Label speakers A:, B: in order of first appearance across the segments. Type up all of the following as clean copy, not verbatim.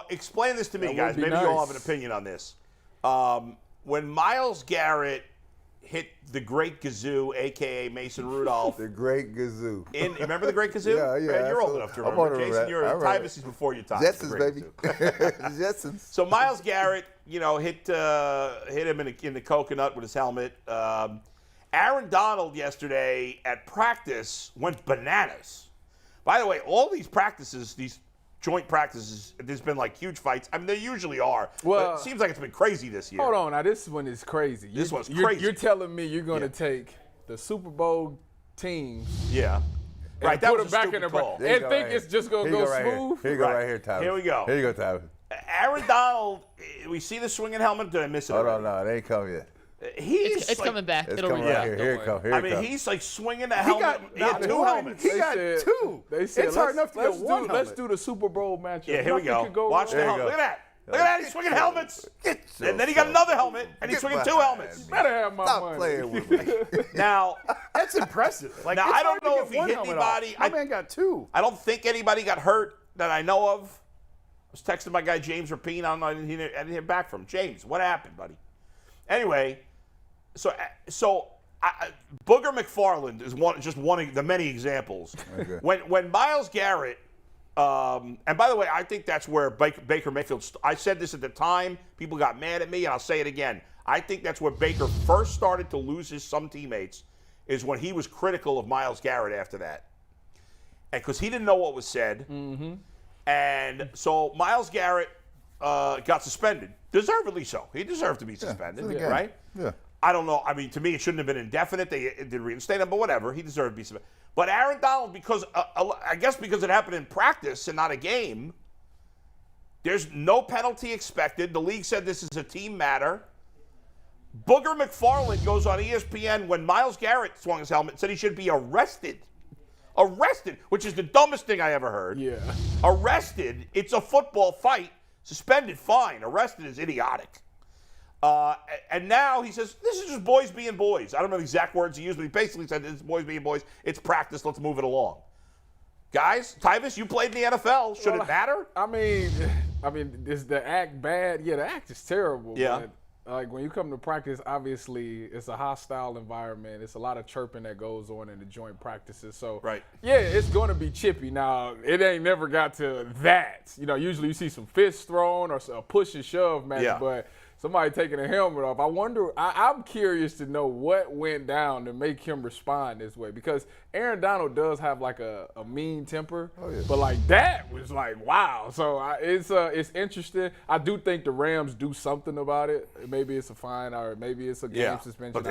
A: explain this to me,
B: That
A: guys.
B: would be
A: Maybe you all
B: nice.
A: have an opinion on this. When Myles Garrett hit the Great Gazoo, a.k.a. Mason Rudolph.
C: The Great Gazoo.
A: Remember the Great Gazoo?
C: Yeah.
A: Man, you're old enough to remember. Jason, you're Tyvis is before your time.
C: Jetsons, baby. Jetsons.
A: So Myles Garrett, hit him in the coconut with his helmet. Aaron Donald yesterday at practice went bananas. By the way, all these practices, these joint practices, there's been like huge fights. I mean, there usually are.
B: Well,
A: but it seems like it's been crazy this year.
B: Hold on, now this one is crazy.
A: This one's crazy.
B: You're telling me you're going to take the Super Bowl teams,
A: yeah,
B: and
A: right? That
B: put
A: was
B: them
A: a
B: back in the
A: stupid call.
B: and think it's just going to go smooth?
C: Here you go right here, Tyvis.
A: Here we go.
C: Here you go, Tyvis.
A: Aaron Donald, we see the swinging helmet. Did I miss it?
C: Hold on, no, it ain't come yet.
D: It's coming back.
C: It's
D: It'll
C: coming
D: be
C: right
D: back.
C: here. Here it comes. Here
A: I
C: it
A: mean,
C: comes.
A: he's like swinging the helmet. He had two helmets.
B: He got two. They said,
E: It's hard enough to get one helmet.
B: Let's do the Super Bowl matchup.
A: Yeah, here we
B: Nothing
A: go.
B: could go
A: Watch the
B: wrong.
A: helmet. Look at that. Look at that. He's swinging helmets. And then he got another helmet, and he's swinging two helmets.
B: Better have my
C: Stop
B: money.
C: playing with me.
A: Now,
E: That's impressive. Like,
A: Now,
E: it's
A: I don't
E: hard to
A: know
E: get
A: if he
E: one
A: hit
E: helmet
A: anybody.
E: off. My man got two.
A: I don't think anybody got hurt that I know of. I was texting my guy James Rapine. I didn't hear back from him. James, what happened, buddy? Anyway, so Booger McFarland is just one of the many examples.
C: Okay.
A: When Myles Garrett, and by the way, I think that's where Baker Mayfield. I said this at the time. People got mad at me, and I'll say it again. I think that's where Baker first started to lose some teammates, is when he was critical of Myles Garrett after that, and because he didn't know what was said, and so Myles Garrett got suspended, deservedly so. He deserved to be suspended, right?
C: Yeah.
A: I don't know. I mean, to me, it shouldn't have been indefinite. They did reinstate him, but whatever. He deserved to be suspended. But Aaron Donald, because I guess because it happened in practice and not a game, there's no penalty expected. The league said this is a team matter. Booger McFarland goes on ESPN when Myles Garrett swung his helmet and said he should be arrested. Arrested, which is the dumbest thing I ever heard.
B: Yeah.
A: Arrested, it's a football fight. Suspended, fine. Arrested is idiotic. And now he says, this is just boys being boys. I don't know the exact words he used, but he basically said, it's boys being boys. It's practice. Let's move it along. Guys, Tyvis, you played in the NFL. Should it matter?
B: I mean, is the act bad? Yeah, the act is terrible.
A: Yeah.
B: But, like, when you come to practice, obviously, it's a hostile environment. It's a lot of chirping that goes on in the joint practices. So,
A: Right.
B: yeah, it's going to be chippy. Now, it ain't never got to that. Usually you see some fists thrown or a push and shove match,
A: Yeah.
B: but somebody taking a helmet off. I wonder, I'm curious to know what went down to make him respond this way, because Aaron Donald does have like a mean temper, but like that was like, wow. So it's interesting. I do think the Rams do something about it. Maybe it's a fine or maybe it's a game suspension.
A: But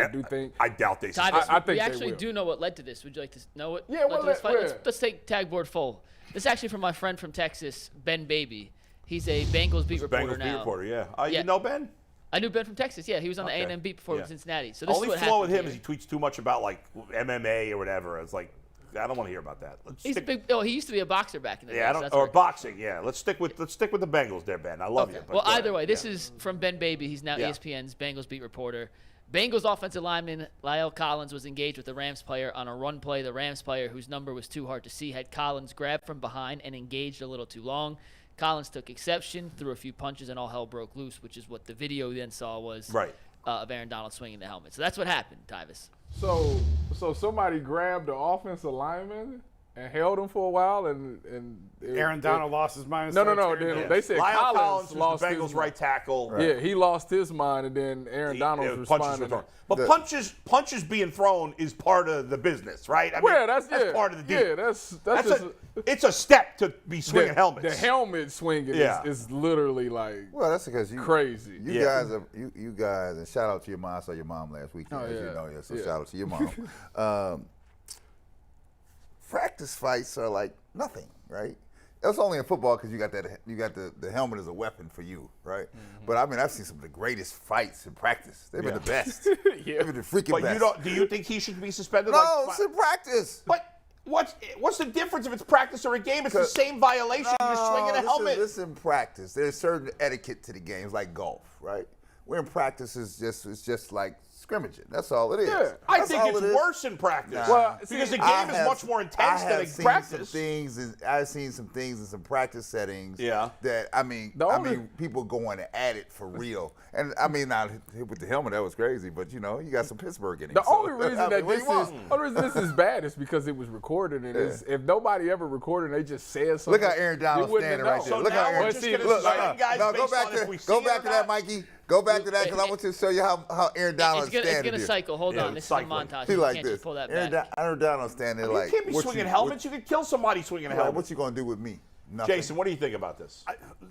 B: I
A: doubt they
D: Tyvis,
B: I think
D: we
B: they
D: actually
B: will.
D: do know what led to this. Would you like to know what
B: Yeah,
D: led
B: well,
D: to this fight?
B: let's-
D: Let's take tag board full. This is actually from my friend from Texas, Ben Baby. He's a Bengals beat reporter
A: Bengals
D: now.
A: beat reporter, yeah.
D: Yeah.
A: You know Ben?
D: I knew Ben from Texas. Yeah, he was on the
A: Okay.
D: A&M beat before
A: Yeah.
D: Cincinnati. So this
A: Only
D: is what
A: flaw with
D: happened
A: him
D: here.
A: is he tweets too much about like MMA or whatever. It's like, I don't want to hear about that.
D: He's a big. Oh, he used to be a boxer back in the day.
A: Yeah, I
D: so
A: don't,
D: that's
A: or
D: where-
A: boxing. Yeah, let's stick with the Bengals there, Ben. I love you. but
D: Well,
A: go
D: either
A: ahead.
D: way, this
A: Yeah.
D: is from Ben Baby. He's now
A: Yeah.
D: ESPN's Bengals beat reporter. Bengals offensive lineman La'el Collins was engaged with the Rams player on a run play. The Rams player, whose number was too hard to see, had Collins grabbed from behind and engaged a little too long. Collins took exception, threw a few punches, and all hell broke loose, which is what the video then saw was
A: Right.
D: Of Aaron Donald swinging the helmet. So that's what happened, Tyvis.
B: So somebody grabbed the offensive lineman and held him for a while, and
E: Aaron Donald lost his mind.
B: No.
A: Yeah.
B: They said
A: Lyle
B: Collins
A: who's
B: lost
A: the
B: his
A: Bengals
B: mind.
A: right tackle.
B: Yeah, he lost his mind, and then Aaron Donald
A: punches
B: responded.
A: were thrown. But punches being thrown is part of the business, right? I mean,
B: Well, that's
A: part of the deal.
B: Yeah, that's just
A: it's a step to be swinging helmets.
B: The helmet swinging is literally like
C: Well, that's because you
B: crazy.
C: You guys are you guys, and shout out to your mom. I saw your mom last week.
B: Oh,
C: as
B: yeah.
C: you know, so
B: Yeah.
C: shout out to your mom. Practice fights are like nothing, right? That's only in football because you got the helmet as a weapon for you, right?
B: Mm-hmm.
C: But I mean, I've seen some of the greatest fights in practice. They've been the best.
B: Yeah.
C: They've been the freaking
A: But
C: best.
A: do you think he should be suspended?
C: No, it's in practice.
A: But what's the difference if it's practice or a game? It's the same violation. You're swinging a helmet.
C: Listen, practice. There's certain etiquette to the games, like golf, right? We're in practice it's just like scrimmage it. That's all it is.
B: Yeah.
A: I
C: That's
A: think
C: all
A: it's
C: it is.
A: worse in practice.
C: Nah.
B: Well,
A: because
B: see,
A: the game is much more intense than in practice.
C: I've seen some things in some practice settings.
A: Yeah.
C: That I mean people going at it for real. And I mean, not with the helmet, that was crazy. But you got some Pittsburgh in it.
B: The
C: so,
B: only reason this is bad is because it was recorded, and if nobody ever recorded, and they just said something.
C: Look how Aaron Donald's standing right there.
A: So
C: look
A: now
C: how
A: we're
C: Aaron.
A: just going to
C: Look,
A: suspend guys
C: no,
A: based on if we see
C: go
A: it
C: back
A: or
C: to that,
A: not?
C: Mikey. Go back to that because I want to show you how Aaron Donald's standing
D: It's going to cycle. Hold on. This is a montage.
C: He
D: You
C: like
D: can't
C: this.
D: just pull that back.
C: Aaron Donald's standing there like.
A: You can't be swinging helmets. You could kill somebody swinging a helmet.
C: What you gonna do with me? Nothing.
A: Jason, what do you think about this?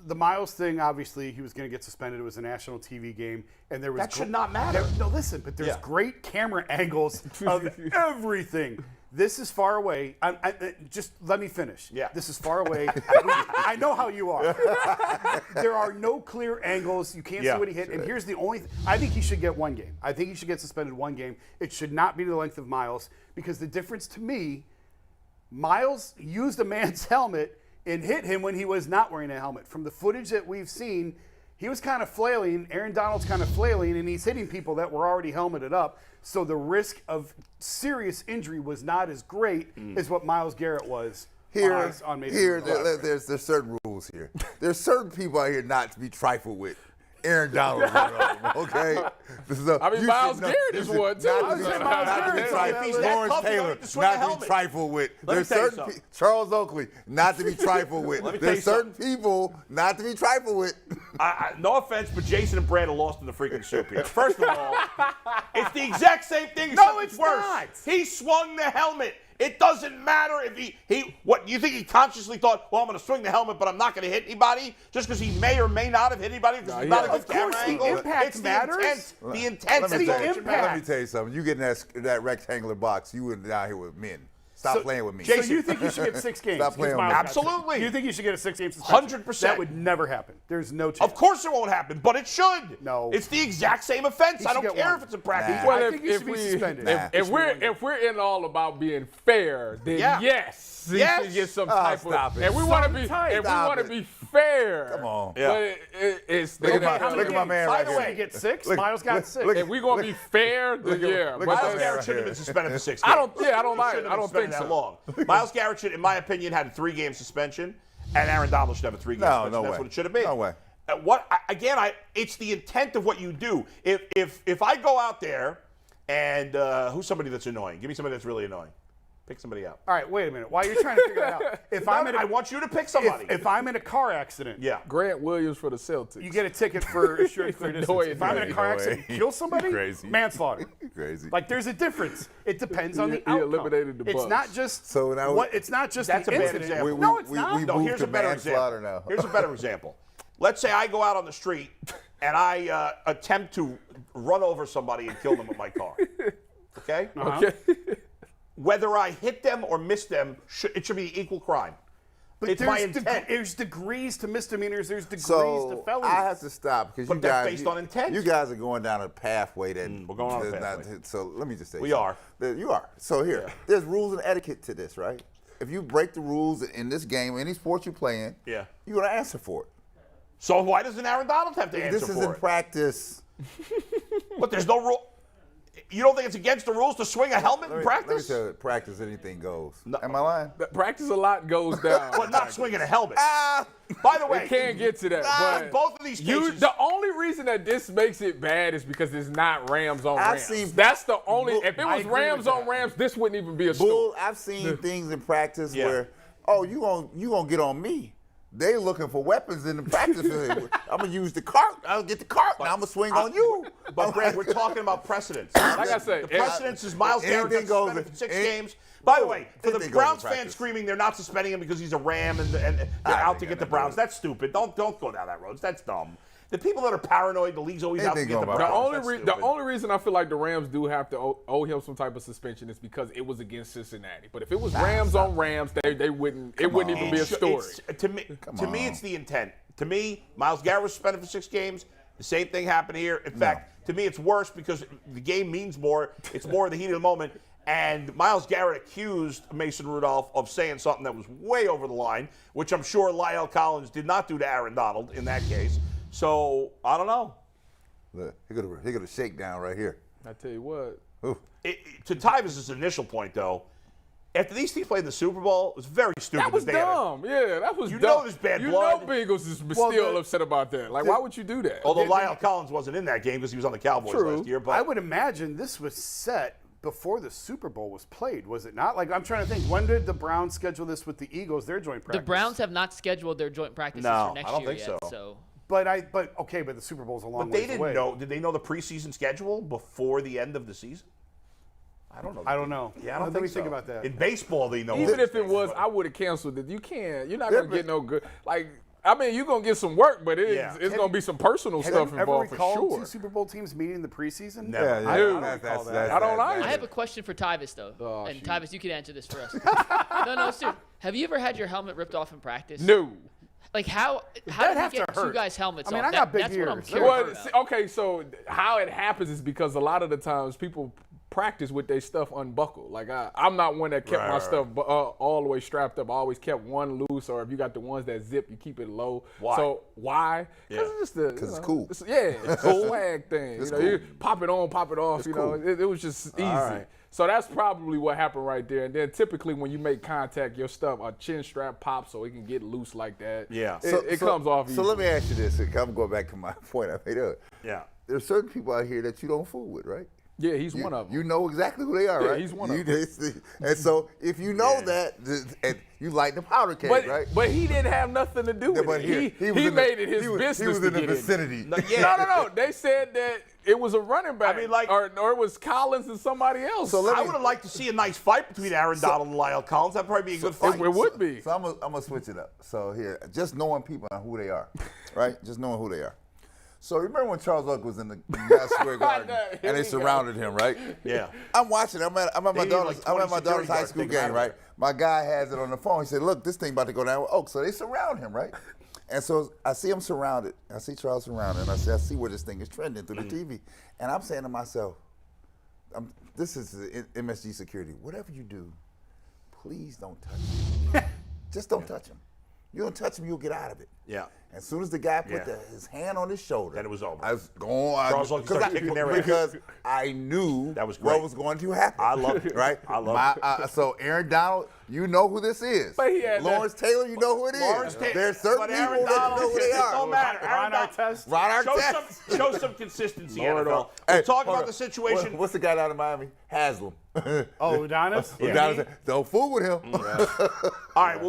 E: The Myles thing, obviously, he was going to get suspended. It was a national TV game, and there was
A: That should not matter.
E: No, listen, but there's great camera angles of everything. This is far away. Just let me finish.
A: Yeah.
E: This is far away. I know how you are. There are no clear angles. You can't see what he hit. And here's the only I think he should get one game. I think he should get suspended one game. It should not be the length of Myles, because the difference to me, Myles used a man's helmet and hit him when he was not wearing a helmet. From the footage that we've seen, he was kind of flailing. Aaron Donald's kind of flailing, and he's hitting people that were already helmeted up. So the risk of serious injury was not as great as what Myles Garrett was on Mason Rudolph.
C: There's certain rules here. There's certain people out here not to be trifled with. Aaron Donald was one of them, okay?
B: Myles Garrett is one, too.
C: Not to be trifled with. Lawrence Taylor, not to be trifled with. There's certain Charles Oakley, not to be trifled with. There's certain people not to be trifled with.
A: No offense, but Jason and Brad are lost in the freaking soup here. First of all, it's the exact same thing. No, it's worse.
E: Not.
A: He swung the helmet. It doesn't matter if what you think he consciously thought, well, I'm going to swing the helmet, but I'm not going to hit anybody just because he may or may not have hit anybody because he's not a good camera angle.
E: Impact matters.
A: The intent.
C: Let me tell you something. You get in that rectangular box, you wouldn't out here with men. Stop playing with me.
E: So you think you should get 6 games?
C: Stop playing with me.
A: Absolutely.
E: You think you should get a 6-game suspension?
A: 100%.
E: That would never happen. There's no chance.
A: Of course it won't happen, but it should.
E: No.
A: It's the exact same offense.
E: He
A: I
E: should
A: don't
E: get
A: care
E: one.
A: if it's a practice.
C: Nah.
B: Well,
E: I think he should be suspended.
B: If we're in all about being fair, then yes, he should get some type of.
C: Stop it.
B: And we want to be fair.
C: Come on.
B: But it's
C: Look at my man
E: By
C: right
E: the
C: here.
E: way, he gets 6. Myles got 6.
B: if we're gonna be fair, then yeah.
C: look
B: But
C: at
A: Myles
C: my
A: Garrett
C: man
A: shouldn't have
C: right
A: been suspended for 6 games.
B: I don't
A: Shouldn't
B: think
A: have been
B: so.
A: that long. Myles Garrett should, in my opinion, had a 3-game suspension, and Aaron Donald should have a 3-game suspension.
C: No
A: That's
C: way.
A: what it should have been.
C: No way.
A: It's the intent of what you do. If I go out there and who's somebody that's annoying? Give me somebody that's really annoying. Pick somebody out.
E: All right, wait a minute. While you're trying to figure that out,
A: I want you to pick somebody.
E: if I'm in a car accident,
A: yeah.
B: Grant Williams for the Celtics.
E: you get a ticket for assured clear distance. If I'm in a car accident and kill somebody,
C: Crazy.
E: manslaughter.
C: Crazy.
E: Like there's a difference. It depends on the
B: He
E: outcome.
B: eliminated the
E: It's
B: Bucks.
E: not just
C: So now
E: it's not just
A: That's
E: the
A: a bad
E: incident.
A: example.
E: No, it's not.
C: we
A: No,
C: moved
A: here's
C: to
A: a better
C: manslaughter
A: example.
C: now.
A: Here's a better example. Let's say I go out on the street and I attempt to run over somebody and kill them with my car. Okay?
B: Okay.
A: Whether I hit them or miss them, it should be equal crime.
E: But
A: It's my intent.
E: There's degrees to misdemeanors. There's degrees to
C: So
E: felonies.
C: I have to stop because
A: But
C: you
A: that's
C: guys,
A: based on intent.
C: You guys are going down a pathway that
A: we're going on a pathway.
C: So let me just say,
A: We are.
C: You are. So here, there's rules and etiquette to this, right? If you break the rules in this game, any sport you play in,
A: Yeah.
C: you're gonna answer for it.
A: So why doesn't Aaron Donald have to answer
C: This is
A: for
C: in
A: it?
C: practice.
A: But there's no rule. You don't think it's against the rules to swing a helmet in
C: Let me
A: practice?
C: tell you, practice anything goes.
A: No.
C: Am I lying?
B: Practice a lot goes down.
A: But not swinging a helmet. By the way,
B: We can't get to that.
A: in
B: But
A: both of these cases,
B: the only reason that this makes it bad is because it's not Rams on
C: I've
B: Rams.
C: seen-
B: That's the only. If it
E: I
B: was
E: agree
B: Rams
E: with
B: on
E: that.
B: Rams, this wouldn't even be a story.
C: Bull, I've seen things in practice where, you gonna get on me. They looking for weapons in the practice. I'm gonna use the cart. I'll get the cart. Now I'm gonna swing on you.
A: but Brad, we're talking about precedents.
B: Like I said,
A: The precedence is Myles Garrett
C: anything
A: got
C: goes
A: suspended for 6
C: in-
A: games. By the way, for the
C: anything goes in
A: Browns fans
C: practice.
A: screaming they're not suspending him because he's a Ram and they're out to get the Browns, that's stupid. Don't go down that road. That's dumb. The people that are paranoid, the league's always out to
C: Anything
A: get the
C: going
A: Browns.
C: about
A: That's
B: The only reason I feel like the Rams do have to owe him some type of suspension is because it was against Cincinnati. But if it was Rams on Rams, they wouldn't. It wouldn't even be a story.
A: To me, it's the intent. To me, Myles Garrett was suspended for 6 games. The same thing happened here. In fact, to me, it's worse because the game means more. It's more in the heat of the moment. And Myles Garrett accused Mason Rudolph of saying something that was way over the line, which I'm sure La'el Collins did not do to Aaron Donald in that case. So, I don't know.
C: Look, he got a shakedown right here.
B: I tell you what.
A: To Tyvis' initial point, though, after these teams played in the Super Bowl, it was very stupid.
B: That was dumb. Yeah, that was
A: You
B: dumb.
A: know there's bad blood.
B: You know Bengals is still upset about that. Like, why would you do that?
A: Although Lyle Collins wasn't in that game because he was on the Cowboys last year. But
E: I would imagine this was set before the Super Bowl was played, was it not? Like, I'm trying to think, when did the Browns schedule this with the Eagles, their joint practice?
D: The Browns have not scheduled their joint practices
A: No,
D: for next
A: I don't
D: year
A: think
D: yet.
A: so.
E: But the Super Bowl's a long
A: But they
E: ways
A: didn't
E: away.
A: know. Did they know the preseason schedule before the end of the season? I don't know.
E: I don't know.
A: Yeah, I don't
E: Let me
A: think
E: think
A: so.
E: about that.
A: In baseball, they know.
B: Even if it was, I would have canceled it. You can't. You're not going to get no good. Like, I mean, you're going to get some work, but it's going to be some personal stuff
E: Have
B: involved
E: you ever
B: for
E: recalled
B: sure.
E: two Super Bowl teams meeting in the preseason?
A: Never.
C: Yeah,
E: I don't recall that.
B: I don't
D: I
B: either.
D: have a question for Tyvis, though.
B: Oh,
D: and
B: shoot.
D: Tyvis, you can answer this for us. No, seriously. Have you ever had your helmet ripped off in practice?
B: No.
D: Like, how
E: That'd
D: did
E: have
D: you
E: to
D: get two
E: hurt.
D: guys' helmets
E: I mean,
D: off?
E: I got big
D: that's what I'm
E: ears.
D: curious
B: Well,
D: about.
B: okay, so how it happens is because a lot of the times people practice with their stuff unbuckled. Like I'm not one that kept my stuff all the way strapped up. I always kept one loose, or if you got the ones that zip, you keep it low.
A: Why?
B: So why? Because
C: it's cool.
B: It's a swag thing.
C: It's
B: you know, you
C: cool.
B: pop it on, pop it off.
C: It's
B: you know,
C: cool.
B: it was just easy.
C: right.
B: So that's probably what happened right there. And then typically when you make contact, your stuff, a chin strap pops so it can get loose like that.
A: Yeah.
B: It comes off easy.
C: So let me ask you this. I'm going back to my point I made earlier.
A: Yeah.
C: There's certain people out here that you don't fool with, right?
B: Yeah, he's one of them.
C: You know exactly who they are,
B: Yeah,
C: right?
B: he's one of
C: And so if you know that, and you light the powder keg, right?
B: But he didn't have nothing to do with
C: but
B: it.
C: here,
B: He made it his business
C: He was
B: to
C: in the
B: get in.
C: vicinity.
B: No. They said that it was a running back.
A: I mean, like-
B: or it was Collins and somebody else.
C: So
A: I would have liked to see a nice fight between Aaron Donald and Lyle Collins. That'd probably be a good fight.
B: it would be.
C: So I'm gonna switch it up. So here, just knowing people and who they are, right? Just knowing who they are. So remember when Charles Oak was in the Madison Square Garden
B: Here
C: and
B: we
C: they surrounded him, right?
A: Yeah.
C: I'm watching. I'm at my
A: They need,
C: daughter's.
A: like,
C: I'm
A: 20
C: at my daughter's
A: security
C: high
A: guards
C: school
A: to take him out
C: game,
A: of
C: right?
A: there.
C: My guy has it on the phone. He said, "Look, this thing about to go down with Oak." So they surround him, right? And so I see him surrounded. I see Charles surrounded, and I see where this thing is trending through the TV. And I'm saying to myself, "This is MSG security. Whatever you do, please don't touch him. Just don't touch him. You don't touch him, you'll get out of it."
A: Yeah.
C: As soon as the guy put his hand on his shoulder,
A: Then it was over.
C: I was going
A: Charles Oakley started kicking their ass.
C: because I knew
A: That was
C: what
A: great.
C: was going to happen.
A: I loved it.
C: Right?
A: I loved
C: it. So Aaron Donald, you know who this is.
B: But he had
C: Lawrence Taylor, you know who it is.
A: Lawrence Taylor.
C: There's certain
A: But
C: people
A: Aaron
C: that
A: Donald,
C: know who they
A: it
C: are.
A: don't matter.
E: Ron Artest.
C: Ron Artest.
A: Show some consistency,
B: Lord,
A: NFL.
C: Hey,
A: We'll talk
C: hold
A: about
C: on.
A: the situation.
C: What's the guy down in Miami? Haslam.
E: Oh, Udonis?
C: Udonis. Don't fool with him.
A: All right. Well,